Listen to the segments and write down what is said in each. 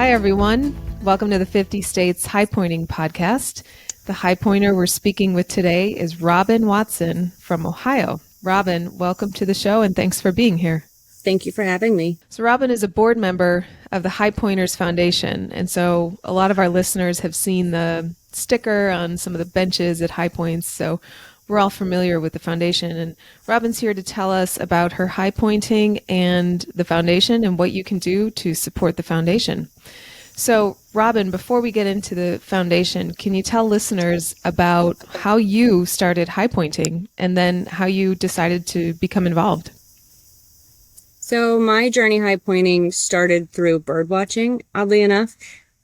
Hi, everyone. Welcome to the 50 States Highpointing podcast. The Highpointer we're speaking with today is Robyn Watson from Ohio. Robyn, welcome to the show and thanks for being here. Thank you for having me. So Robyn is a board member of the Highpointers Foundation, and so a lot of our listeners have seen the sticker on some of the benches at High Points, so we're all familiar with the foundation. And Robyn's here to tell us about her Highpointing and the foundation and what you can do to support the foundation. So Robyn, before we get into the foundation, can you tell listeners about how you started Highpointing and then how you decided to become involved? So my journey highpointing started through bird watching, oddly enough.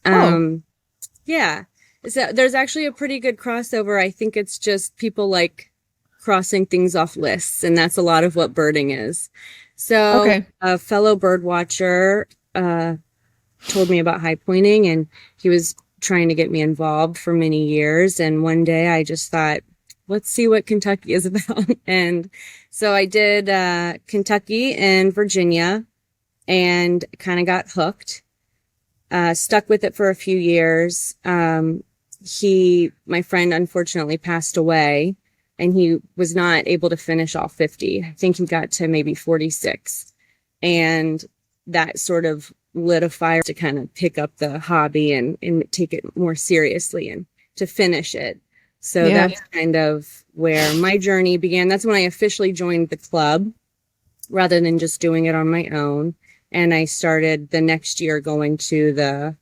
Yeah. So there's actually a pretty good crossover. I think it's just people like crossing things off lists, and that's a lot of what birding is. So a fellow bird watcher told me about highpointing, and he was trying to get me involved for many years. And one day I just thought, let's see what Kentucky is about. And so I did Kentucky and Virginia and kind of got hooked. Stuck with it for a few years. My friend unfortunately passed away and he was not able to finish all 50. I think he got to maybe 46. And that sort of lit a fire to kind of pick up the hobby and take it more seriously and to finish it. So that's kind of where my journey began. That's when I officially joined the club rather than just doing it on my own. And I started the next year going to the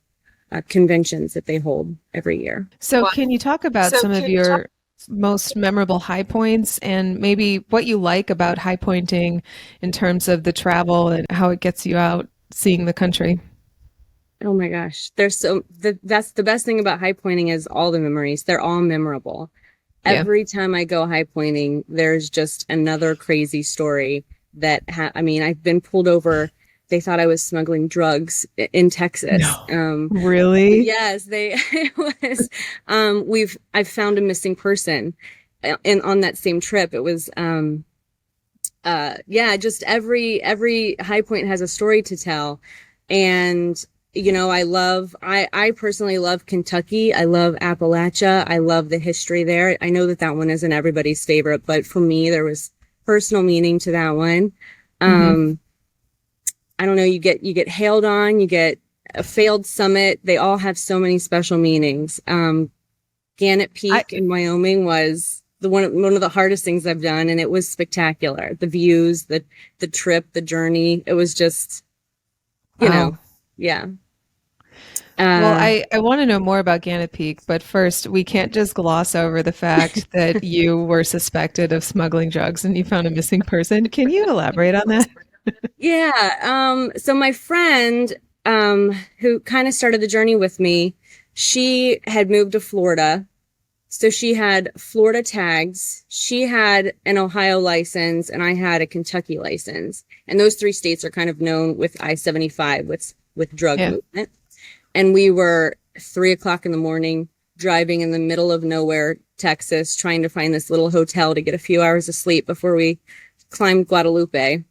conventions that they hold every year. So can you talk about some of your most memorable high points and maybe what you like about highpointing in terms of the travel and how it gets you out seeing the country? Oh my gosh. That's the best thing about highpointing is all the memories. They're all memorable. Yeah. Every time I go highpointing, there's just another crazy story that, I've been pulled over. They thought I was smuggling drugs in Texas. No. Really? Yes, it was. I've found a missing person, and on that same trip, it was. Just every high point has a story to tell, and I personally love Kentucky. I love Appalachia. I love the history there. I know that one isn't everybody's favorite, but for me, there was personal meaning to that one. I don't know, you get hailed on, you get a failed summit. They all have so many special meanings. Gannett Peak in Wyoming was one of the hardest things I've done, and it was spectacular. The views, the trip, the journey. It was just, yeah. Well, I want to know more about Gannett Peak, but first, we can't just gloss over the fact that you were suspected of smuggling drugs and you found a missing person. Can you elaborate on that? Yeah. So my friend, who kind of started the journey with me, she had moved to Florida. So she had Florida tags. She had an Ohio license and I had a Kentucky license. And those three states are kind of known with I-75 with drug movement. And we were 3:00 in the morning driving in the middle of nowhere, Texas, trying to find this little hotel to get a few hours of sleep before we climbed Guadalupe.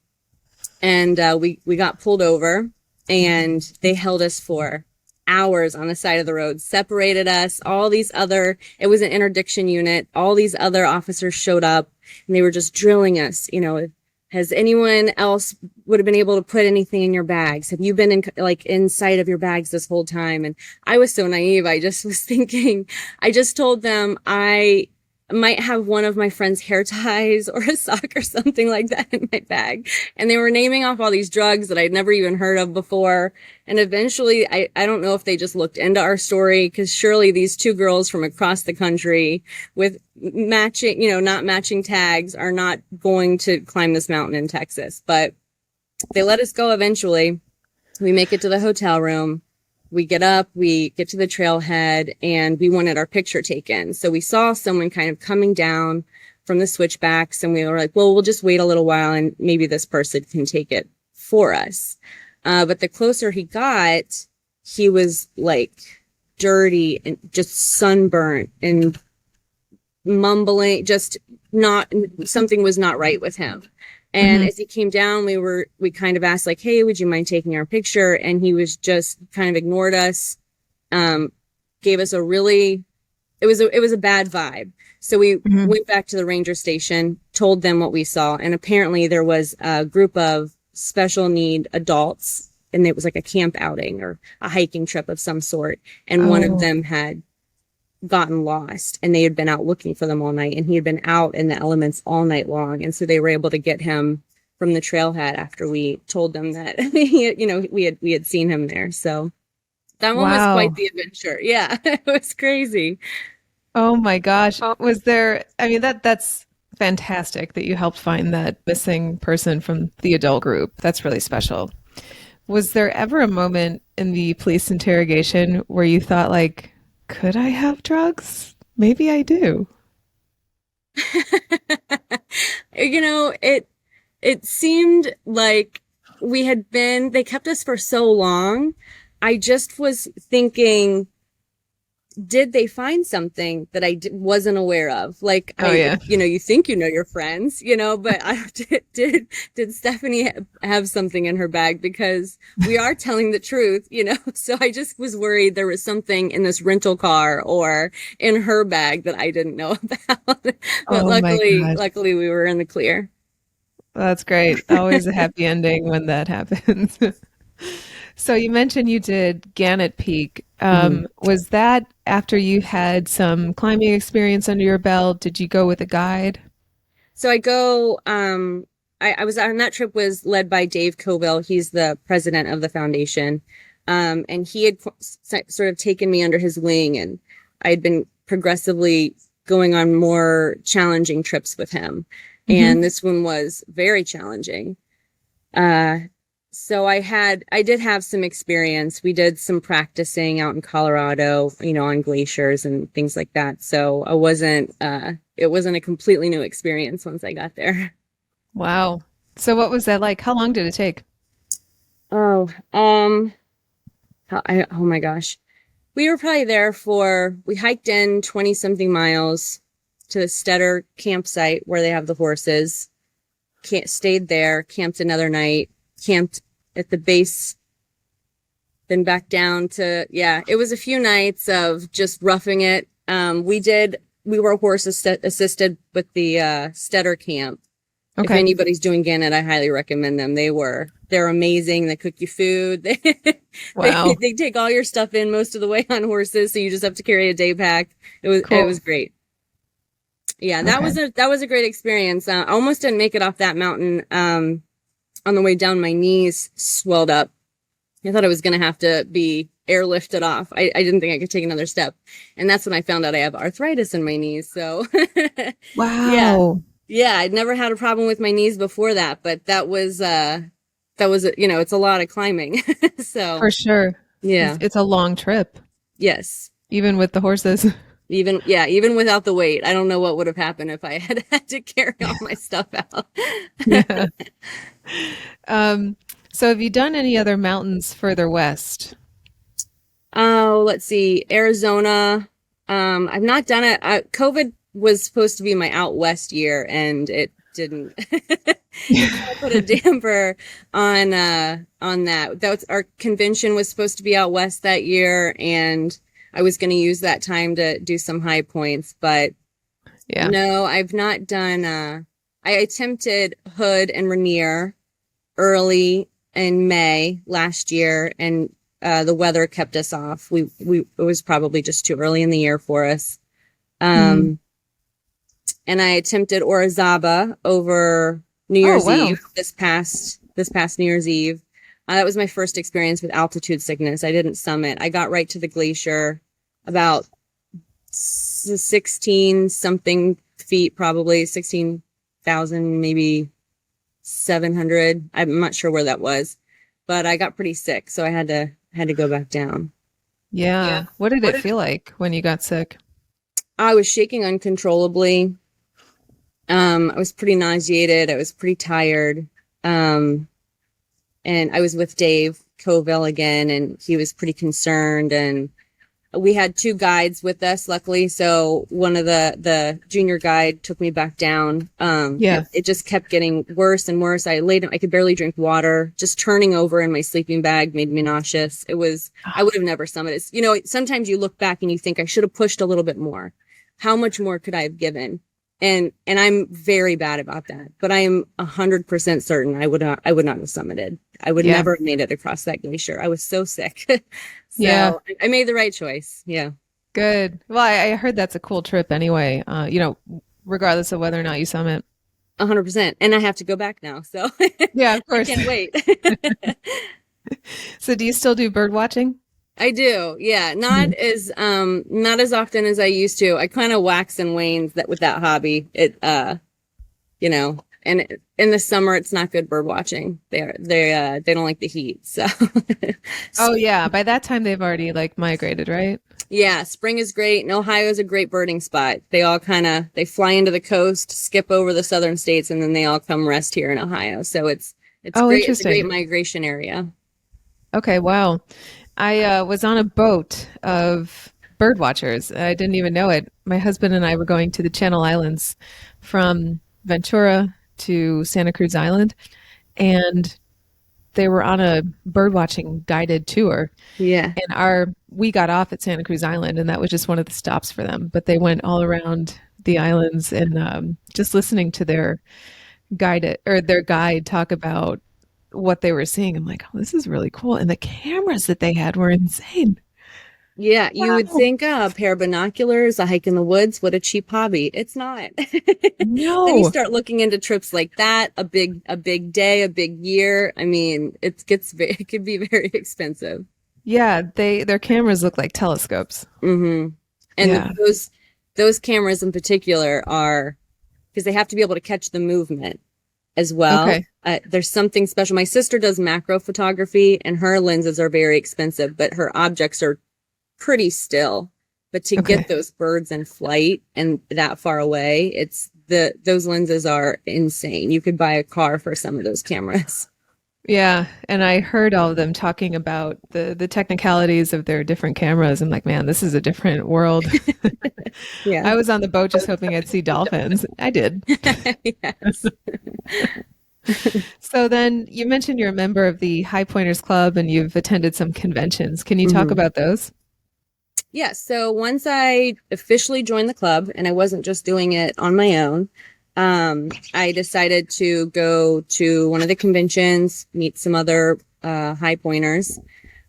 And we got pulled over and they held us for hours on the side of the road, separated us. It was an interdiction unit. All these other officers showed up and they were just drilling us. Has anyone else would have been able to put anything in your bags? Have you been inside of your bags this whole time? And I was so naive. I just was thinking, I just told them I might have one of my friend's hair ties or a sock or something like that in my bag. And they were naming off all these drugs that I'd never even heard of before. And eventually, I don't know if they just looked into our story, because surely these two girls from across the country with not matching tags are not going to climb this mountain in Texas. But they let us go eventually. We make it to the hotel room. We get up, we get to the trailhead, and we wanted our picture taken. So we saw someone kind of coming down from the switchbacks, and we were like, well, we'll just wait a little while and maybe this person can take it for us. But the closer he got, he was like dirty and just sunburnt and mumbling, something was not right with him. And as he came down, we kind of asked like, hey, would you mind taking our picture? And he was just kind of ignored us, gave us it was a bad vibe. So we went back to the ranger station, told them what we saw. And apparently there was a group of special need adults, and it was like a camp outing or a hiking trip of some sort. And one of them had gotten lost, and they had been out looking for them all night, and he had been out in the elements all night long. And so they were able to get him from the trailhead after we told them that, we had seen him there. So that one was quite the adventure. Yeah, it was crazy. Oh my gosh. That's fantastic that you helped find that missing person from the adult group. That's really special. Was there ever a moment in the police interrogation where you thought like, could I have drugs? Maybe I do. It seemed like they kept us for so long. I just was thinking, did they find something that I wasn't aware of? Like, you think you know your friends, but did Stephanie have something in her bag? Because we are telling the truth, so I just was worried there was something in this rental car or in her bag that I didn't know about. But luckily we were in the clear. Well, that's great. Always a happy ending when that happens. So you mentioned you did Gannett Peak. Was that after you had some climbing experience under your belt? Did you go with a guide? So I was on that trip was led by Dave Coville. He's the president of the foundation. And he had sort of taken me under his wing, and I had been progressively going on more challenging trips with him. And this one was very challenging. So I did have some experience. We did some practicing out in Colorado, on glaciers and things like that. So it wasn't a completely new experience once I got there. Wow. So what was that like? How long did it take? Oh my gosh. We were probably there we hiked in 20 something miles to the Stetter campsite where they have the horses. Stayed there, camped another night, camped at the base, then back down it was a few nights of just roughing it. We were horse assisted with the Stetter camp. Okay. If anybody's doing Gannett, I highly recommend them. They're amazing. They cook you food. Wow. They take all your stuff in most of the way on horses, so you just have to carry a day pack. It was great. Yeah, that was a great experience. I almost didn't make it off that mountain. On the way down, my knees swelled up. I thought I was going to have to be airlifted off. I didn't think I could take another step. And that's when I found out I have arthritis in my knees. So wow. Yeah. I'd never had a problem with my knees before that, but that was it's a lot of climbing. So for sure. Yeah. It's a long trip. Yes. Even with the horses. Even without the weight. I don't know what would have happened if I had had to carry all my stuff out. Yeah. So have you done any other mountains further west? Oh, let's see. Arizona. I've not done it. COVID was supposed to be my out west year, and it didn't. I put a damper on that. Our convention was supposed to be out west that year, and I was going to use that time to do some high points, but no, I've not done. I attempted Hood and Rainier early in May last year, and the weather kept us off. It was probably just too early in the year for us. And I attempted Orizaba over New Year's Eve this past New Year's Eve. That was my first experience with altitude sickness. I didn't summit. I got right to the glacier, about 16 something feet, probably 16,000, maybe 700. I'm not sure where that was, but I got pretty sick, so I had to go back down. Yeah. What did it feel like when you got sick? I was shaking uncontrollably. I was pretty nauseated. I was pretty tired. And I was with Dave Coville again, and he was pretty concerned. And we had two guides with us, luckily. So one of the junior guide took me back down. Yeah. It just kept getting worse and worse. I could barely drink water. Just turning over in my sleeping bag made me nauseous. I would have never summited. You know, sometimes you look back and you think I should have pushed a little bit more. How much more could I have given? And I'm very bad about that, but I am 100% certain I would not have summited. I would never have made it across that glacier. I was so sick. So I made the right choice. Yeah. Good. Well, I heard that's a cool trip anyway, you know, regardless of whether or not you summit. 100%. And I have to go back now. So yeah, of course. I can't wait. So do you still do bird watching? I do. Yeah. Not as often as I used to. I kind of wax and wanes with that hobby. It, you know, and in the summer, it's not good bird watching. They don't like the heat. So. Oh yeah. By that time they've already like migrated, right? Yeah. Spring is great. And Ohio is a great birding spot. They all they fly into the coast, skip over the southern states, and then they all come rest here in Ohio. So it's great. It's a great migration area. Okay. Wow. I was on a boat of bird watchers. I didn't even know it. My husband and I were going to the Channel Islands from Ventura to Santa Cruz Island, and they were on a bird watching guided tour. Yeah. And we got off at Santa Cruz Island, and that was just one of the stops for them. But they went all around the islands, and just listening to their guide talk about what they were seeing. I'm like, oh, this is really cool. And the cameras that they had were insane. Yeah, you would think a pair of binoculars, a hike in the woods, what a cheap hobby. It's not. No. Then you start looking into trips like that, a big day, a big year. I mean, it could be very expensive. Yeah, their cameras look like telescopes. Mm-hmm. And those cameras in particular are, because they have to be able to catch the movement as well. Okay. There's something special. My sister does macro photography, and her lenses are very expensive, but her objects are pretty still. But to get those birds in flight and that far away, those lenses are insane. You could buy a car for some of those cameras. Yeah, and I heard all of them talking about the technicalities of their different cameras. I'm like, man, this is a different world. Yeah. I was on the boat just hoping I'd see dolphins. I did. Yes. So then you mentioned you're a member of the Highpointers Club and you've attended some conventions. Can you talk about those? Yeah. So once I officially joined the club, and I wasn't just doing it on my own, I decided to go to one of the conventions, meet some other high pointers.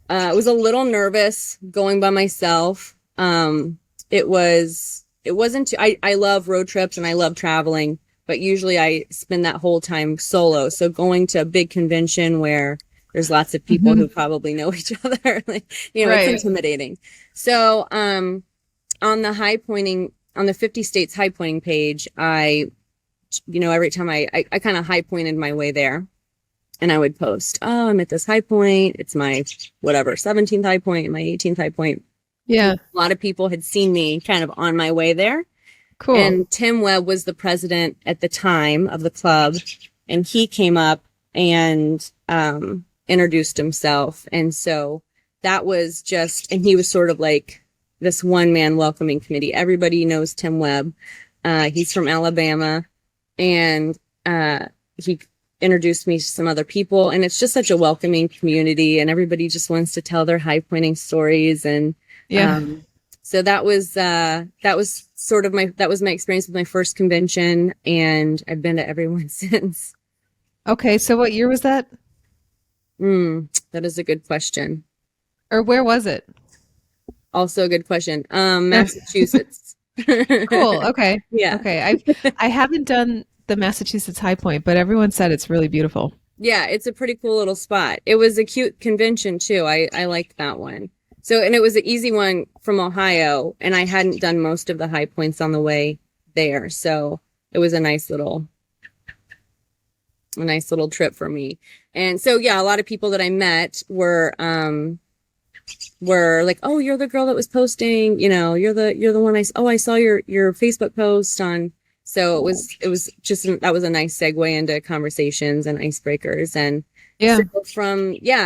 I was a little nervous going by myself. It wasn't too, I love road trips and I love traveling, but usually I spend that whole time solo. So going to a big convention where there's lots of people who probably know each other, like, it's intimidating. So, on the 50 states high pointing page, every time I kind of high pointed my way there, and I would post, oh, I'm at this high point. It's my 17th high point, my 18th high point. Yeah. A lot of people had seen me kind of on my way there. Cool. And Tim Webb was the president at the time of the club, and he came up and introduced himself. And so that was and he was sort of like this one-man welcoming committee. Everybody knows Tim Webb. He's from Alabama, and he introduced me to some other people, and it's just such a welcoming community, and everybody just wants to tell their high pointing stories. And so that was my experience with my first convention, and I've been to every one since. Okay, so what year was that? That is a good question. Or where was it? Also a good question. Massachusetts. Cool. Okay. Yeah. Okay. I haven't done the Massachusetts High Point, but everyone said it's really beautiful. Yeah, it's a pretty cool little spot. It was a cute convention too. I liked that one. So, and it was an easy one from Ohio, and I hadn't done most of the high points on the way there. So it was a nice little trip for me. And so, yeah, a lot of people that I met were like, oh, you're the girl that was posting, you're the one I saw your Facebook post on. So it was just, that was a nice segue into conversations and icebreakers. And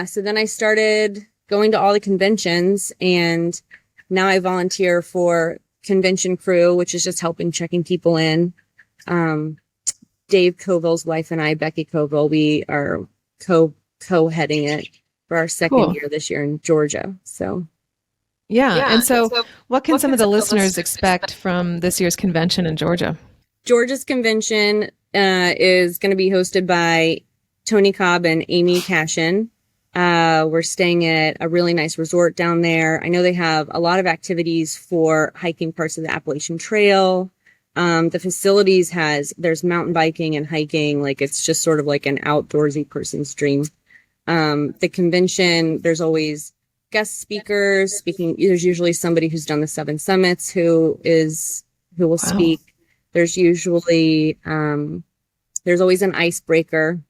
so then I started going to all the conventions, and Now I volunteer for convention crew, which is just helping checking people in. Dave Coville's wife and I, Becky Coville, we are co-heading it for our second Cool. year this year in Georgia. So Yeah. yeah. And so, So what can what some can of the some of the listeners listeners expect from this year's convention in Georgia? Georgia's convention is going to be hosted by Tony Cobb and Amy Cashin. We're staying at a really nice resort down there. I know they have a lot of activities for hiking parts of the Appalachian Trail. The facilities there's mountain biking and hiking. Like, it's just sort of like an outdoorsy person's dream. The convention, there's always guest speakers speaking. There's usually somebody who's done the 7 summits who will speak. There's usually, there's always an icebreaker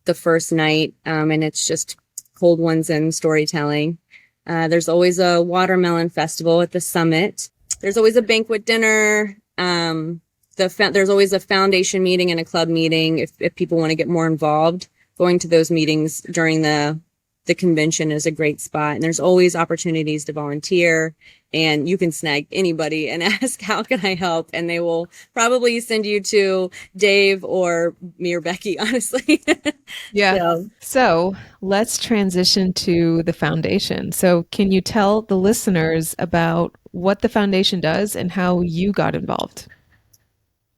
the first night, and it's just cold ones and storytelling. There's always a watermelon festival at the summit. There's always a banquet dinner. There's always a foundation meeting and a club meeting if people want to get more involved. Going to those meetings during the convention is a great spot. And there's always opportunities to volunteer, and you can snag anybody and ask, how can I help? And they will probably send you to Dave or me or Becky, honestly. Yeah. So let's transition to the foundation. So can you tell the listeners about what the foundation does and how you got involved?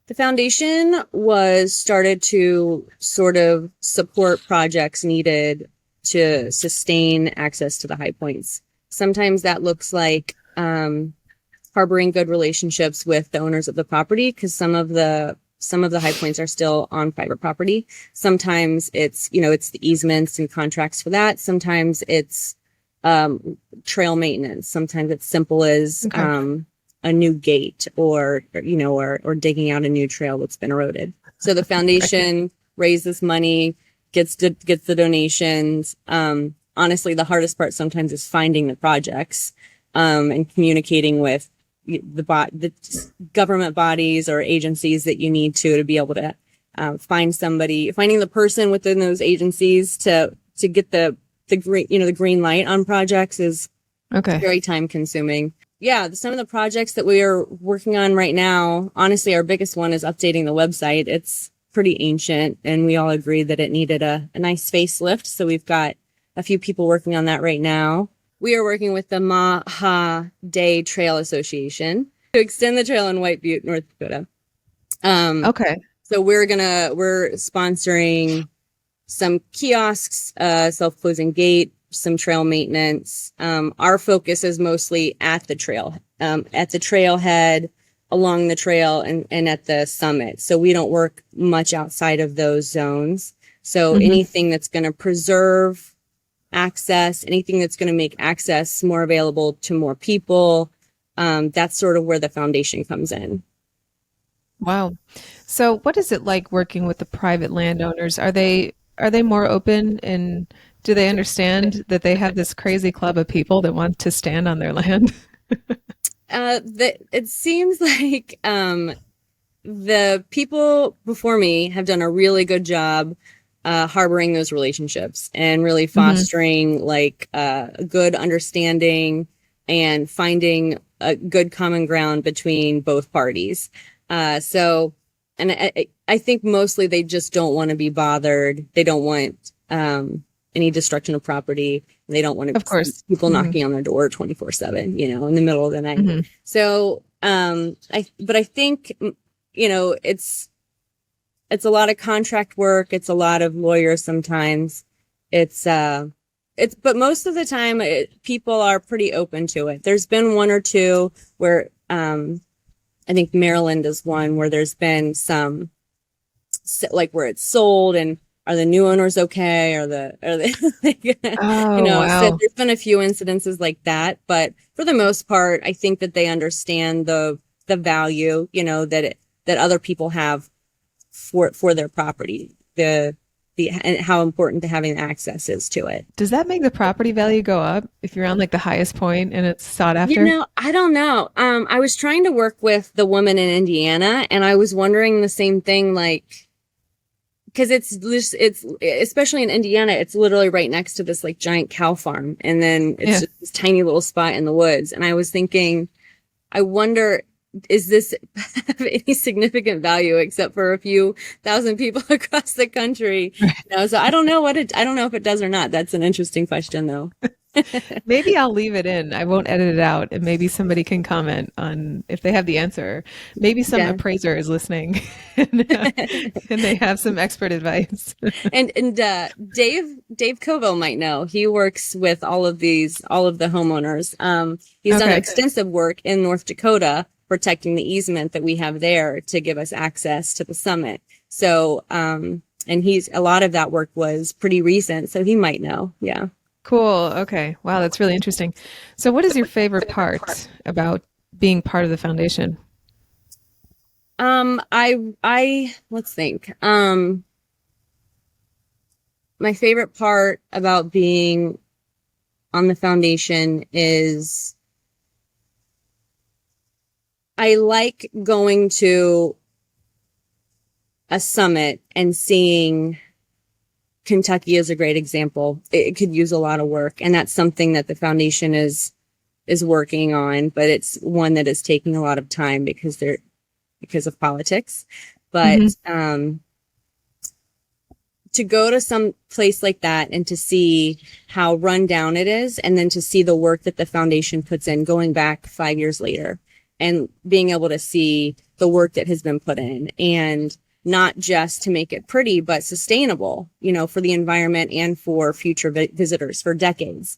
The foundation was started to sort of support projects needed to sustain access to the high points. Sometimes that looks like harboring good relationships with the owners of the property, because some of the high points are still on private property. Sometimes it's the easements and contracts for that. Sometimes it's trail maintenance. Sometimes it's simple as a new gate or digging out a new trail that's been eroded. So the foundation raises money, gets the donations. Honestly, the hardest part sometimes is finding the projects, and communicating with the government bodies or agencies that you need to be able to finding the person within those agencies to get the green light on projects is very time consuming. Yeah, some of the projects that we are working on right now, honestly, our biggest one is updating the website. It's pretty ancient, and we all agree that it needed a nice facelift. So we've got a few people working on that right now. We are working with the Maha Day Trail Association to extend the trail in White Butte, North Dakota. So we're sponsoring some kiosks, self-closing gate, some trail maintenance. Our focus is mostly at the trailhead, along the trail, and at the summit. So we don't work much outside of those zones. So anything that's going to preserve access, anything that's going to make access more available to more people, that's sort of where the foundation comes in. Wow. So what is it like working with the private landowners? Are they more open, and do they understand that they have this crazy club of people that want to stand on their land? It seems like the people before me have done a really good job harboring those relationships and really fostering a good understanding and finding a good common ground between both parties. I think mostly they just don't want to be bothered. They don't want any destruction of property. They don't want people knocking on their door 24/7, in the middle of the night. So, I think, it's a lot of contract work. It's a lot of lawyers sometimes. But most of the time people are pretty open to it. There's been one or two where, I think Maryland is one where there's been some, where it's sold, and are the new owners okay? Are they Wow. So there's been a few incidences like that, but for the most part, I think that they understand the value, that other people have for their property, and how important having access is to it. Does that make the property value go up if you're on the highest point and it's sought after? I don't know. I was trying to work with the woman in Indiana, and I was wondering the same thing, because it's especially in Indiana, it's literally right next to this like giant cow farm, and then it's Yeah. just this tiny little spot in the woods. And I was thinking, I wonder, is this have any significant value except for a few thousand people across the country? So I don't know I don't know if it does or not. That's an interesting question, though. Maybe I'll leave it in. I won't edit it out, and maybe somebody can comment on if they have the answer. Maybe some Yeah. appraiser is listening, and they have some expert advice. And Dave Coville might know. He works with all of the homeowners. He's done Okay. extensive work in North Dakota protecting the easement that we have there to give us access to the summit. So, and a lot of that work was pretty recent, so he might know. Yeah. Cool. Okay. Wow, that's really interesting. So, what is your favorite part about being part of the foundation? I let's think. My favorite part about being on the foundation is I like going to a summit and seeing Kentucky is a great example. It could use a lot of work, and that's something that the foundation is working on, but it's one that is taking a lot of time because of politics. But to go to some place like that and to see how run down it is, and then to see the work that the foundation puts in going back 5 years later, and being able to see the work that has been put in, and not just to make it pretty, but sustainable, for the environment and for future visitors for decades.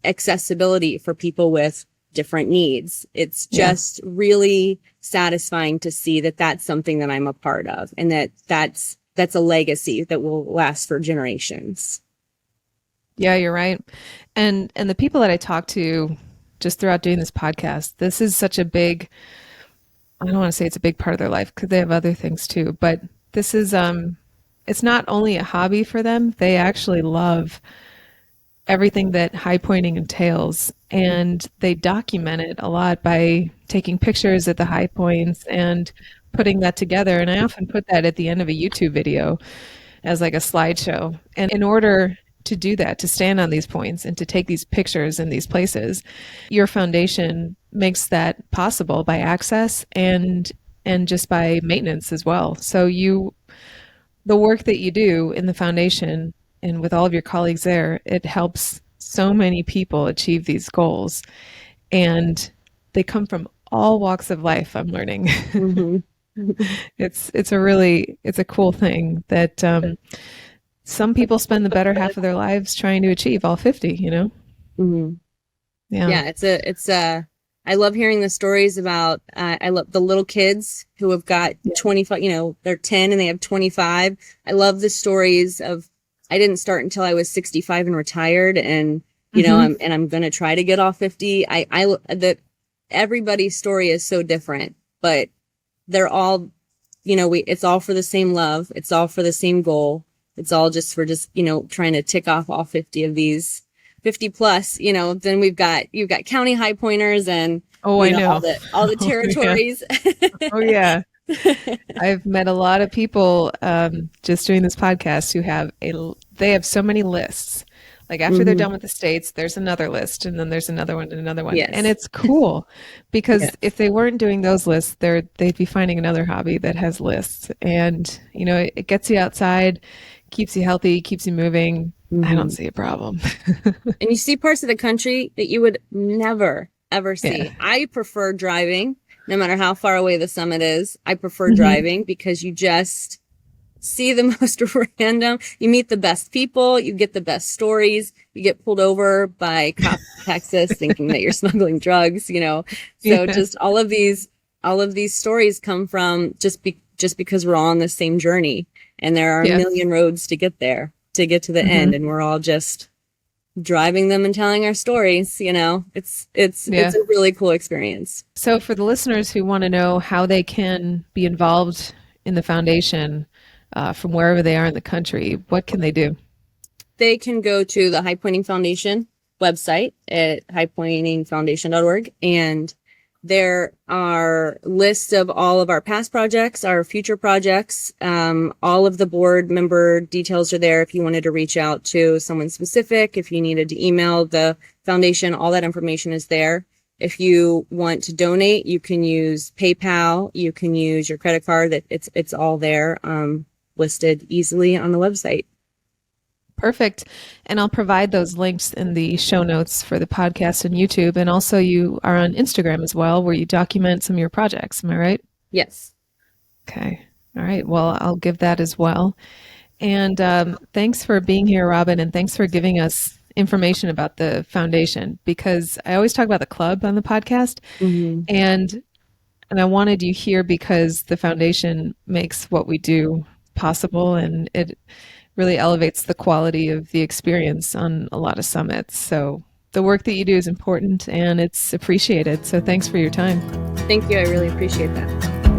Accessibility for people with different needs. It's just really satisfying to see that that's something that I'm a part of, and that's a legacy that will last for generations. Yeah, you're right. And the people that I talk to just throughout doing this podcast, this is such a big, I don't want to say it's a big part of their life because they have other things too, but this is it's not only a hobby for them, they actually love everything that high pointing entails, and they document it a lot by taking pictures at the high points and putting that together. And I often put that at the end of a YouTube video as like a slideshow. And in order to do that, to stand on these points and to take these pictures in these places, your foundation makes that possible by access and just by maintenance as well. So the work that you do in the foundation and with all of your colleagues there, it helps so many people achieve these goals. And they come from all walks of life, I'm learning. It's a cool thing that some people spend the better half of their lives trying to achieve all 50, Mm-hmm. Yeah. Yeah, I love hearing the stories about, I love the little kids who have got 25, they're 10 and they have 25. I love the stories of, I didn't start until I was 65 and retired, and, I'm going to try to get all 50. Everybody's story is so different, but they're all, it's all for the same love. It's all for the same goal. It's all just for trying to tick off all 50 of these 50 plus, then you've got county high pointers and I know all the territories. Oh yeah. I've met a lot of people just doing this podcast who they have so many lists. Like after they're done with the states, there's another list, and then there's another one and another one. Yes. And it's cool because if they weren't doing those lists, they'd be finding another hobby that has lists. And it gets you outside, keeps you healthy, keeps you moving. I don't see a problem. And you see parts of the country that you would never, ever see. Yeah. I prefer driving, no matter how far away the summit is. I prefer driving because you just see the most random, you meet the best people, you get the best stories, you get pulled over by cops in Texas thinking that you're smuggling drugs, So just all of these stories come from just because we're all on the same journey, and there are a million roads to get there, to get to the end, and we're all just driving them and telling our stories. It's a really cool experience. So for the listeners who want to know how they can be involved in the foundation from wherever they are in the country, what can they do? They can go to the Highpointing Foundation website at highpointingfoundation.org, and There are lists of all of our past projects, our future projects. All of the board member details are there if you wanted to reach out to someone specific, if you needed to email the foundation, all that information is there. If you want to donate, you can use PayPal, you can use your credit card. That it's all there, listed easily on the website. Perfect. And I'll provide those links in the show notes for the podcast and YouTube. And also, you are on Instagram as well, where you document some of your projects. Am I right? Yes. Okay. All right. Well, I'll give that as well. And thanks for being here, Robyn, and thanks for giving us information about the foundation, because I always talk about the club on the podcast, Mm-hmm. and I wanted you here because the foundation makes what we do possible, and it really elevates the quality of the experience on a lot of summits. So the work that you do is important and it's appreciated. So thanks for your time. Thank you. I really appreciate that.